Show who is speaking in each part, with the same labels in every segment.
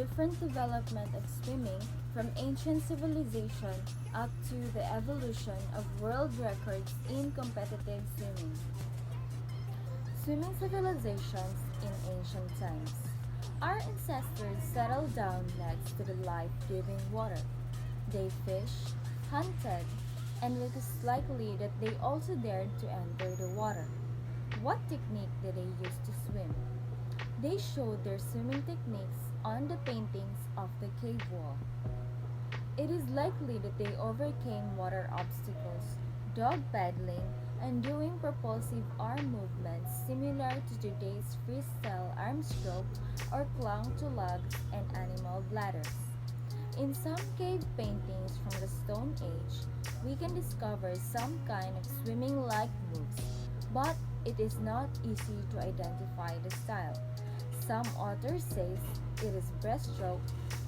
Speaker 1: different development of swimming from ancient civilization up to the evolution of world records in competitive swimming. Swimming civilizations in ancient times. Our ancestors settled down next to the life-giving water. They fished, hunted, and it is likely that they also dared to enter the water. What technique did they use to swim? They showed their swimming techniques on the paintings of the cave wall. It is likely that they overcame water obstacles, dog paddling, and doing propulsive arm movements similar to today's freestyle arm stroke or clung to logs and animal bladders. In some cave paintings from the Stone Age, we can discover some kind of swimming-like moves, but it is not easy to identify the style. Some authors say it is breaststroke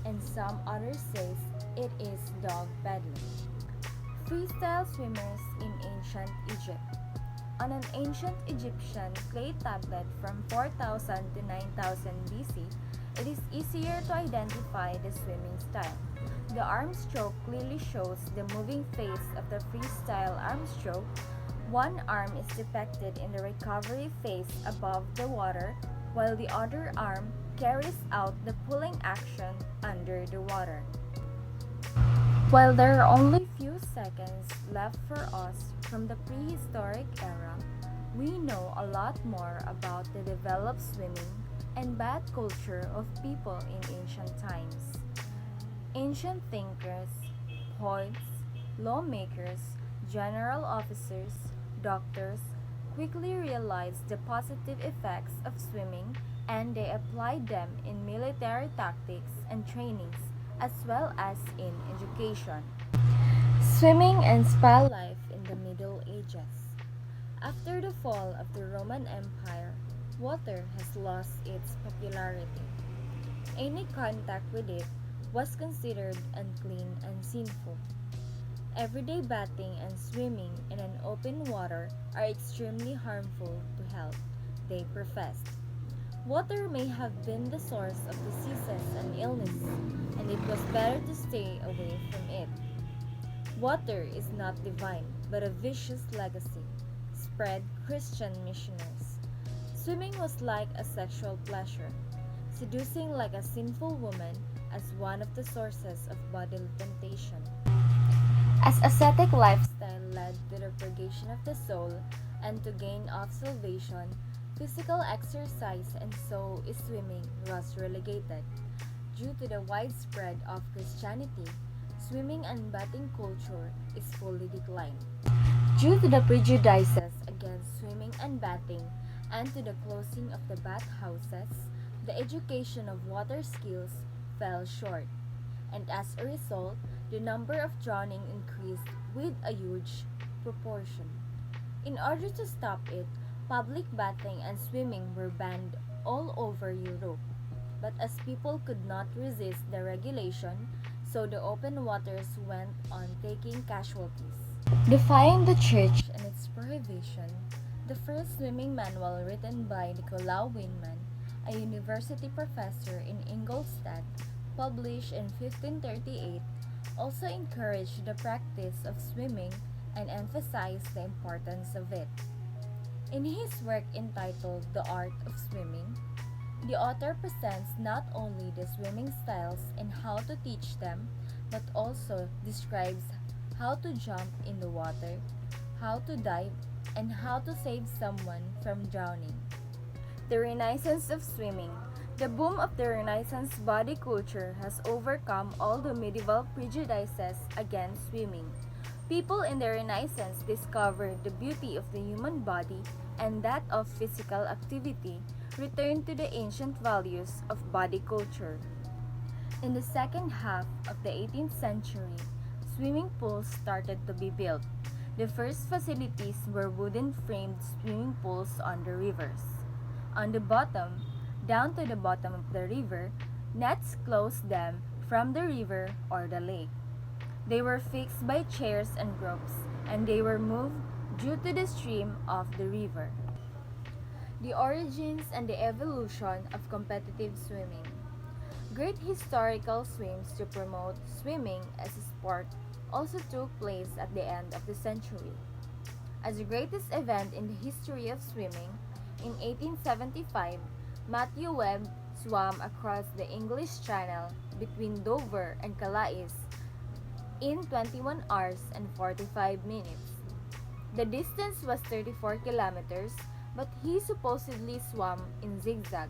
Speaker 1: and some others say it is dog paddling. Freestyle swimmers in ancient Egypt. On an ancient Egyptian clay tablet from 4000 to 9000 BC, it is easier to identify the swimming style. The arm stroke clearly shows the moving face of the freestyle arm stroke. One arm is depicted in the recovery phase above the water, while the other arm carries out the pulling action under the water. While there are only few seconds left for us from the prehistoric era, we know a lot more about the developed swimming and bath culture of people in ancient times. Ancient thinkers, poets, lawmakers, general officers, doctors quickly realized the positive effects of swimming and they applied them in military tactics and trainings as well as in education. Swimming and spa life in the Middle Ages. After the fall of the Roman Empire, water has lost its popularity. Any contact with it was considered unclean and sinful. Everyday bathing and swimming in an open water are extremely harmful to health, they professed. Water may have been the source of diseases and illness, and it was better to stay away from it. Water is not divine, but a vicious legacy, spread Christian missionaries. Swimming was like a sexual pleasure, seducing like a sinful woman as one of the sources of bodily temptation. As ascetic lifestyle led to the purgation of the soul and to gain of salvation, physical exercise and so is swimming was relegated. Due to the widespread of Christianity, swimming and bathing culture is fully declined. Due to the prejudices against swimming and bathing and to the closing of the bathhouses, the education of water skills fell short, and as a result, the number of drowning increased with a huge proportion. In order to stop it, public bathing and swimming were banned all over Europe. But as people could not resist the regulation, so the open waters went on taking casualties. Defying the church and its prohibition, the first swimming manual written by Nicolau Weinman, a university professor in Ingolstadt, published in 1538, also encouraged the practice of swimming and emphasized the importance of it. In his work entitled The Art of Swimming, the author presents not only the swimming styles and how to teach them, but also describes how to jump in the water, how to dive, and how to save someone from drowning. The Renaissance of Swimming. The boom of the Renaissance body culture has overcome all the medieval prejudices against swimming. People in the Renaissance discovered the beauty of the human body and that of physical activity, returned to the ancient values of body culture. In the second half of the 18th century, swimming pools started to be built. The first facilities were wooden framed swimming pools on the rivers. On the bottom, down to the bottom of the river, nets closed them from the river or the lake. They were fixed by chairs and ropes, and they were moved due to the stream of the river. The origins and the evolution of competitive swimming. Great historical swims to promote swimming as a sport also took place at the end of the century. As the greatest event in the history of swimming, in 1875, Matthew Webb swam across the English Channel between Dover and Calais in 21 hours and 45 minutes. The distance was 34 kilometers, but he supposedly swam in zigzag,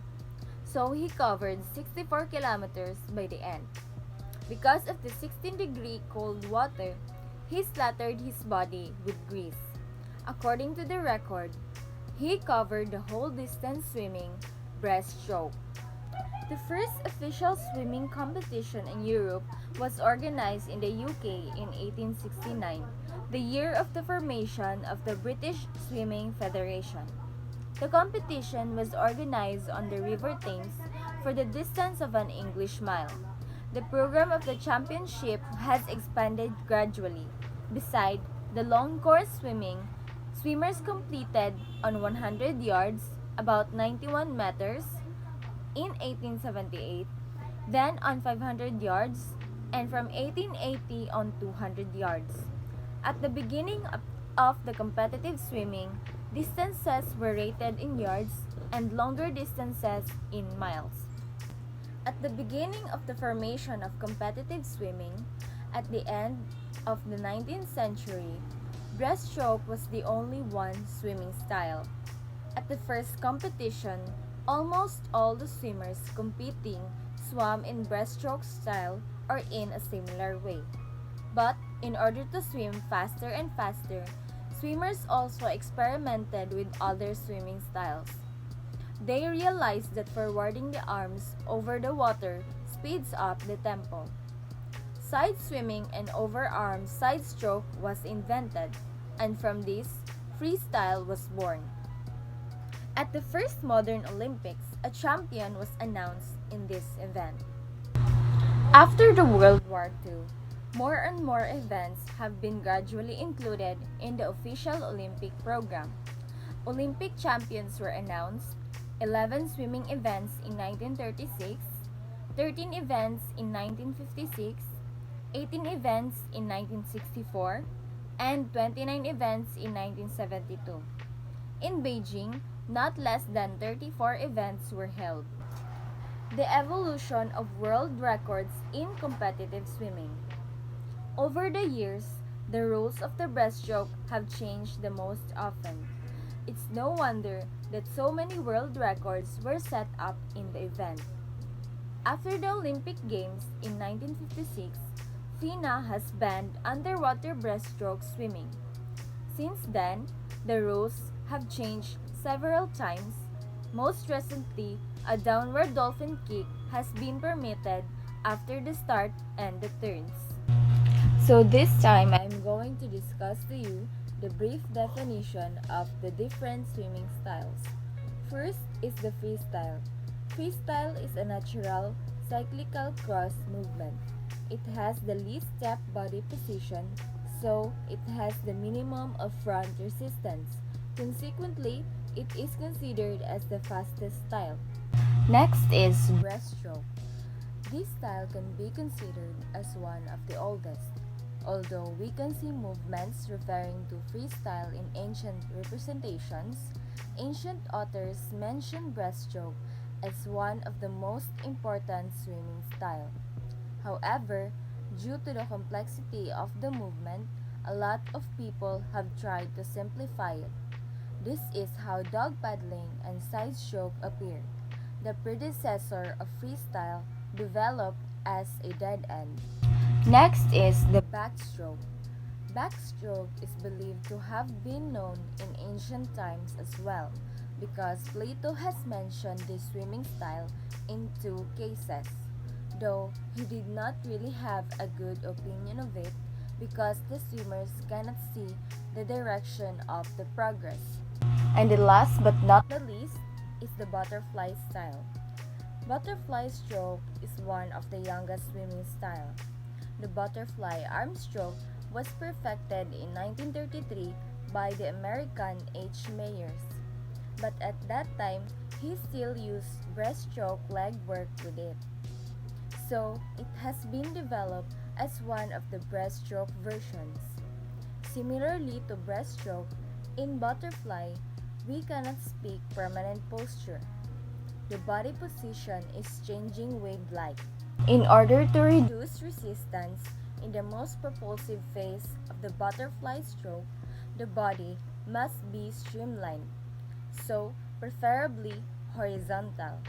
Speaker 1: so he covered 64 kilometers by the end. Because of the 16-degree cold water, he splattered his body with grease. According to the record, he covered the whole distance swimming breaststroke. The first official swimming competition in Europe was organized in the UK in 1869, the year of the formation of the British Swimming Federation. The competition was organized on the River Thames for the distance of an English mile. The program of the championship has expanded gradually. Beside the long course swimming, swimmers competed on 100 yards, about 91 meters, in 1878, then on 500 yards, and from 1880 on 200 yards. At the beginning of the competitive swimming, distances were rated in yards and longer distances in miles. At the beginning of the formation of competitive swimming, at the end of the 19th century, breaststroke was the only one swimming style. At the first competition, almost all the swimmers competing swam in breaststroke style or in a similar way. But in order to swim faster and faster, swimmers also experimented with other swimming styles. They realized that forwarding the arms over the water speeds up the tempo. Side swimming and overarm side stroke was invented, and from this, freestyle was born. At the first modern Olympics, a champion was announced in this event. After the World War II, more and more events have been gradually included in the official Olympic program. Olympic champions were announced: 11 swimming events in 1936, 13 events in 1956, 18 events in 1964, and 29 events in 1972. In Beijing, not less than 34 events were held. The evolution of world records in competitive swimming. Over the years, the rules of the breaststroke have changed the most often. It's no wonder that so many world records were set up in the event. After the Olympic Games in 1956, FINA has banned underwater breaststroke swimming. Since then, the rules have changed several times. Most recently, a downward dolphin kick has been permitted after the start and the turns. So this time, I'm going to discuss to you the brief definition of the different swimming styles. First is the freestyle. Freestyle is a natural, cyclical cross movement. It has the least step body position, so it has the minimum of front resistance. Consequently, it is considered as the fastest style. Next is breaststroke. This style can be considered as one of the oldest. Although we can see movements referring to freestyle in ancient representations, ancient authors mention breaststroke as one of the most important swimming style. However, due to the complexity of the movement, a lot of people have tried to simplify it. This is how dog paddling and side stroke appeared. The predecessor of freestyle developed as a dead end. Next is the backstroke. Backstroke is believed to have been known in ancient times as well, because Plato has mentioned this swimming style in two cases, though he did not really have a good opinion of it because the swimmers cannot see the direction of the progress. And the last but not the least is the butterfly style. Butterfly stroke is one of the youngest swimming style. The butterfly arm stroke was perfected in 1933 by the American H. Mayers, but at that time, he still used breaststroke leg work with it. so it has been developed as one of the breaststroke versions. Similarly to breaststroke, in butterfly, we cannot speak permanent posture. The body position is changing wave-like. In order to reduce resistance in the most propulsive phase of the butterfly stroke, the body must be streamlined, so preferably horizontal.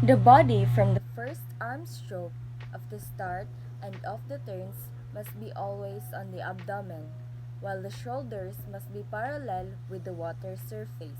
Speaker 1: The body from the first arm stroke of the start and of the turns must be always on the abdomen, while the shoulders must be parallel with the water surface.